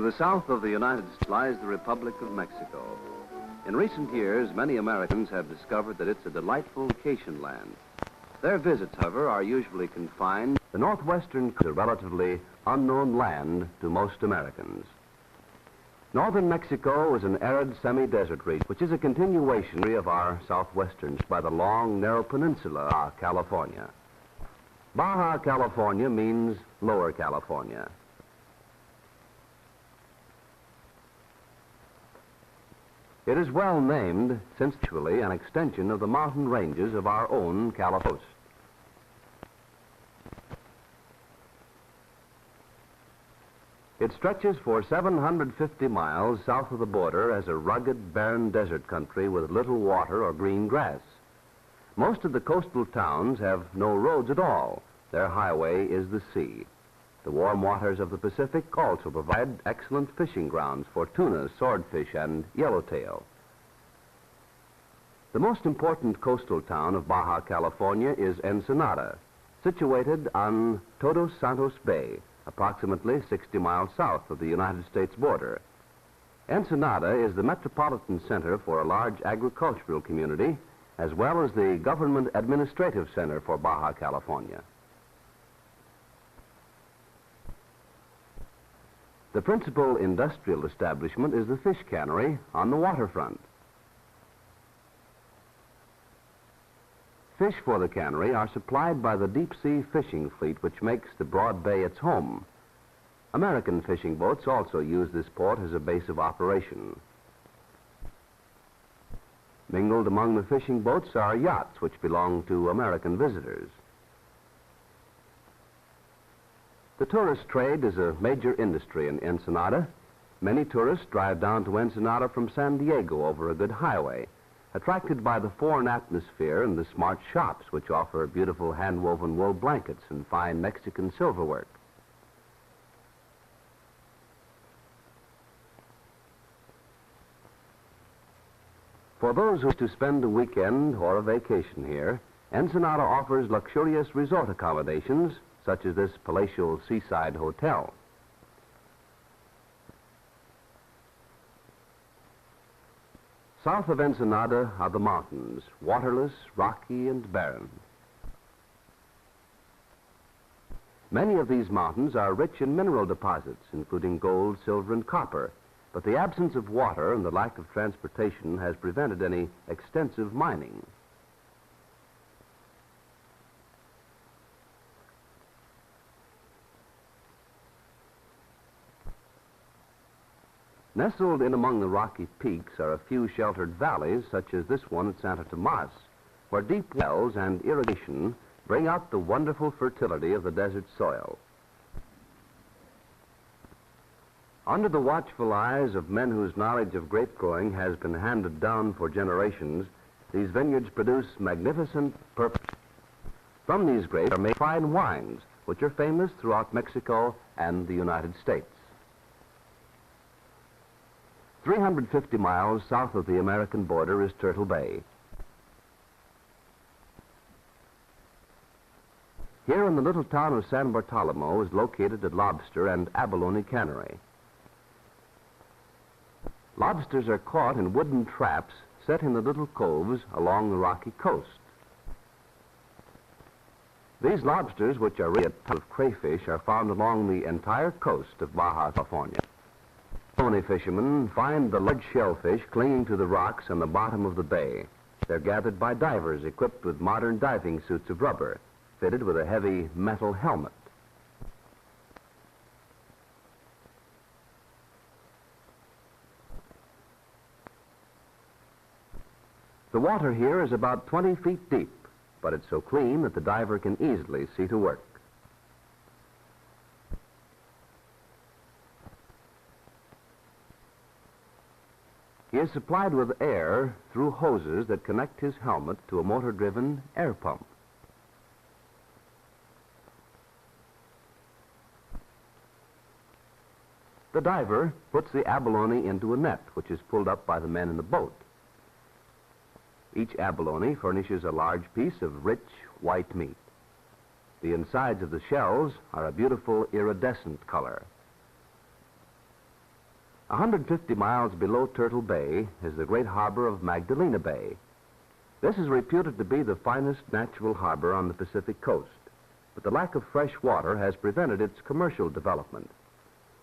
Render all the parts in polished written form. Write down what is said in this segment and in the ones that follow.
the south of the United States lies the Republic of Mexico. In recent years, many Americans have discovered that it's a delightful vacation land. Their visits, however, are usually confined. The northwestern is a relatively unknown land to most Americans. Northern Mexico is an arid semi-desert region, which is a continuation of our southwestern by the long, narrow peninsula, Baja California. Baja California means Lower California. It is well named since actually an extension of the mountain ranges of our own California coast. It stretches for 750 miles south of the border as a rugged, barren desert country with little water or green grass. Most of the coastal towns have no roads at all. Their highway is the sea. The warm waters of the Pacific also provide excellent fishing grounds for tuna, swordfish, and yellowtail. The most important coastal town of Baja California is Ensenada, situated on Todos Santos Bay, approximately 60 miles south of the United States border. Ensenada is the metropolitan center for a large agricultural community, as well as the government administrative center for Baja California. The principal industrial establishment is the fish cannery on the waterfront. Fish for the cannery are supplied by the deep-sea fishing fleet, which makes the broad bay its home. American fishing boats also use this port as a base of operation. Mingled among the fishing boats are yachts, which belong to American visitors. The tourist trade is a major industry in Ensenada. Many tourists drive down to Ensenada from San Diego over a good highway, attracted by the foreign atmosphere and the smart shops, which offer beautiful hand-woven wool blankets and fine Mexican silverwork. For those who wish to spend a weekend or a vacation here, Ensenada offers luxurious resort accommodations, such as this palatial seaside hotel. South of Ensenada are the mountains, waterless, rocky, and barren. Many of these mountains are rich in mineral deposits, including gold, silver, and copper, but the absence of water and the lack of transportation has prevented any extensive mining. Nestled in among the rocky peaks are a few sheltered valleys, such as this one at Santa Tomas, where deep wells and irrigation bring out the wonderful fertility of the desert soil. Under the watchful eyes of men whose knowledge of grape growing has been handed down for generations, these vineyards produce magnificent purpose. From these grapes are made fine wines, which are famous throughout Mexico and the United States. 350 miles south of the American border is Turtle Bay. Here in the little town of San Bartolomeo is located a lobster and abalone cannery. Lobsters are caught in wooden traps set in the little coves along the rocky coast. These lobsters, which are really a type of crayfish, are found along the entire coast of Baja California. Abalone fishermen find the large shellfish clinging to the rocks on the bottom of the bay. They're gathered by divers equipped with modern diving suits of rubber, fitted with a heavy metal helmet. The water here is about 20 feet deep, but it's so clean that the diver can easily see to work. He is supplied with air through hoses that connect his helmet to a motor-driven air pump. The diver puts the abalone into a net, which is pulled up by the men in the boat. Each abalone furnishes a large piece of rich white meat. The insides of the shells are a beautiful iridescent color. 150 miles below Turtle Bay is the great harbor of Magdalena Bay. This is reputed to be the finest natural harbor on the Pacific coast, but the lack of fresh water has prevented its commercial development.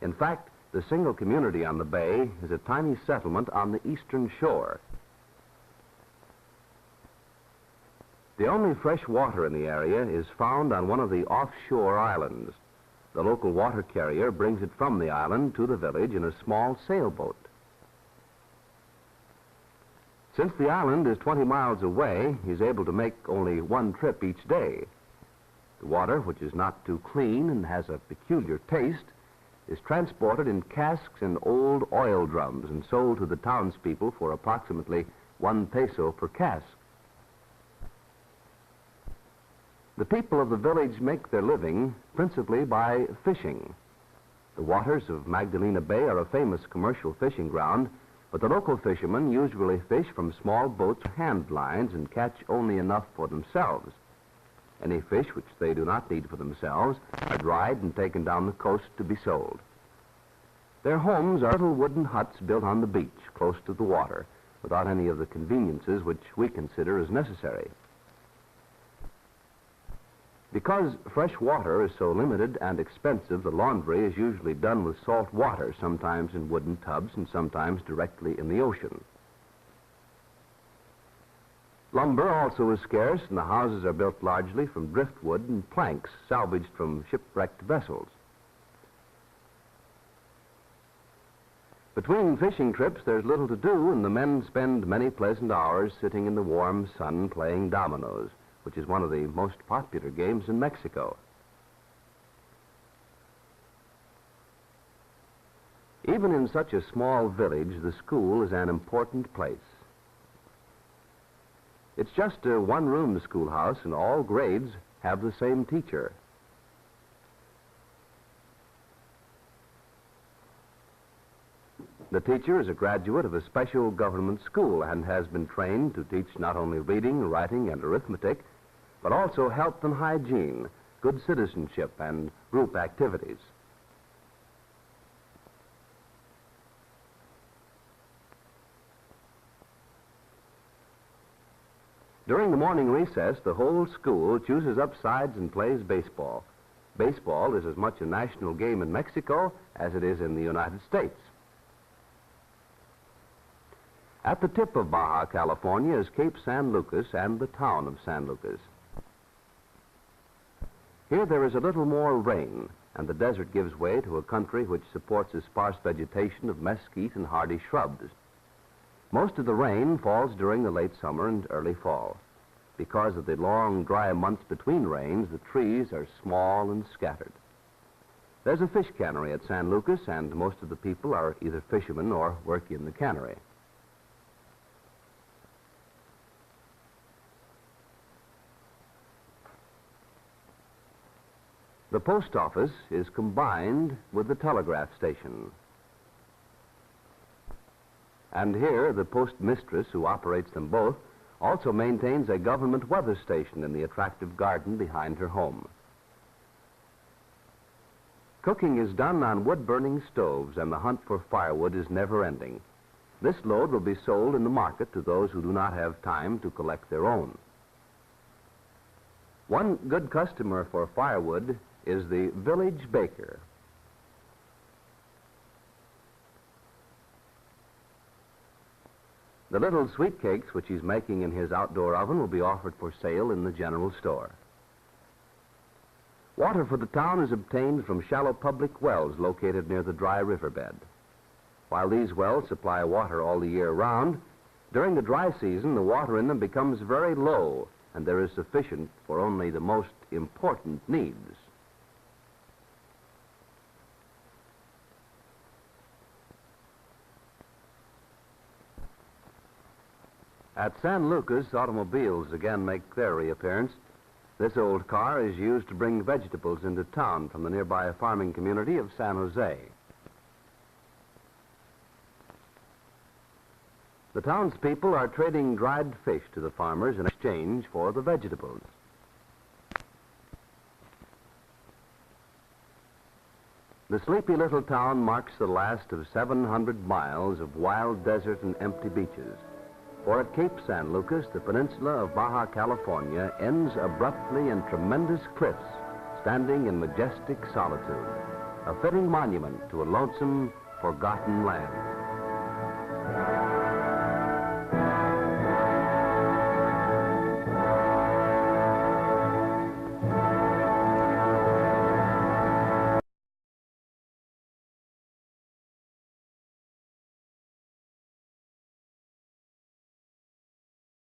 In fact, the single community on the bay is a tiny settlement on the eastern shore. The only fresh water in the area is found on one of the offshore islands. The local water carrier brings it from the island to the village in a small sailboat. Since the island is 20 miles away, he's able to make only one trip each day. The water, which is not too clean and has a peculiar taste, is transported in casks and old oil drums and sold to the townspeople for approximately 1 peso per cask. The people of the village make their living principally by fishing. The waters of Magdalena Bay are a famous commercial fishing ground, but the local fishermen usually fish from small boats or hand lines and catch only enough for themselves. Any fish which they do not need for themselves are dried and taken down the coast to be sold. Their homes are little wooden huts built on the beach, close to the water, without any of the conveniences which we consider as necessary. Because fresh water is so limited and expensive, the laundry is usually done with salt water, sometimes in wooden tubs and sometimes directly in the ocean. Lumber also is scarce, and the houses are built largely from driftwood and planks salvaged from shipwrecked vessels. Between fishing trips, there's little to do, and the men spend many pleasant hours sitting in the warm sun playing dominoes, which is one of the most popular games in Mexico. Even in such a small village, the school is an important place. It's just a one-room schoolhouse, and all grades have the same teacher. The teacher is a graduate of a special government school and has been trained to teach not only reading, writing, and arithmetic, but also health and hygiene, good citizenship, and group activities. During the morning recess, the whole school chooses up sides and plays baseball. Baseball is as much a national game in Mexico as it is in the United States. At the tip of Baja California is Cape San Lucas and the town of San Lucas. Here there is a little more rain, and the desert gives way to a country which supports a sparse vegetation of mesquite and hardy shrubs. Most of the rain falls during the late summer and early fall. Because of the long, dry months between rains, the trees are small and scattered. There's a fish cannery at San Lucas, and most of the people are either fishermen or work in the cannery. The post office is combined with the telegraph station. And here, the postmistress, who operates them both, also maintains a government weather station in the attractive garden behind her home. Cooking is done on wood-burning stoves, and the hunt for firewood is never-ending. This load will be sold in the market to those who do not have time to collect their own. One good customer for firewood is the village baker. The little sweet cakes which he's making in his outdoor oven will be offered for sale in the general store. Water for the town is obtained from shallow public wells located near the dry riverbed. While these wells supply water all the year round, during the dry season the water in them becomes very low, and there is sufficient for only the most important needs. At San Lucas, automobiles again make their reappearance. This old car is used to bring vegetables into town from the nearby farming community of San Jose. The townspeople are trading dried fish to the farmers in exchange for the vegetables. The sleepy little town marks the last of 700 miles of wild desert and empty beaches. For at Cape San Lucas, the peninsula of Baja California ends abruptly in tremendous cliffs, standing in majestic solitude, a fitting monument to a lonesome, forgotten land.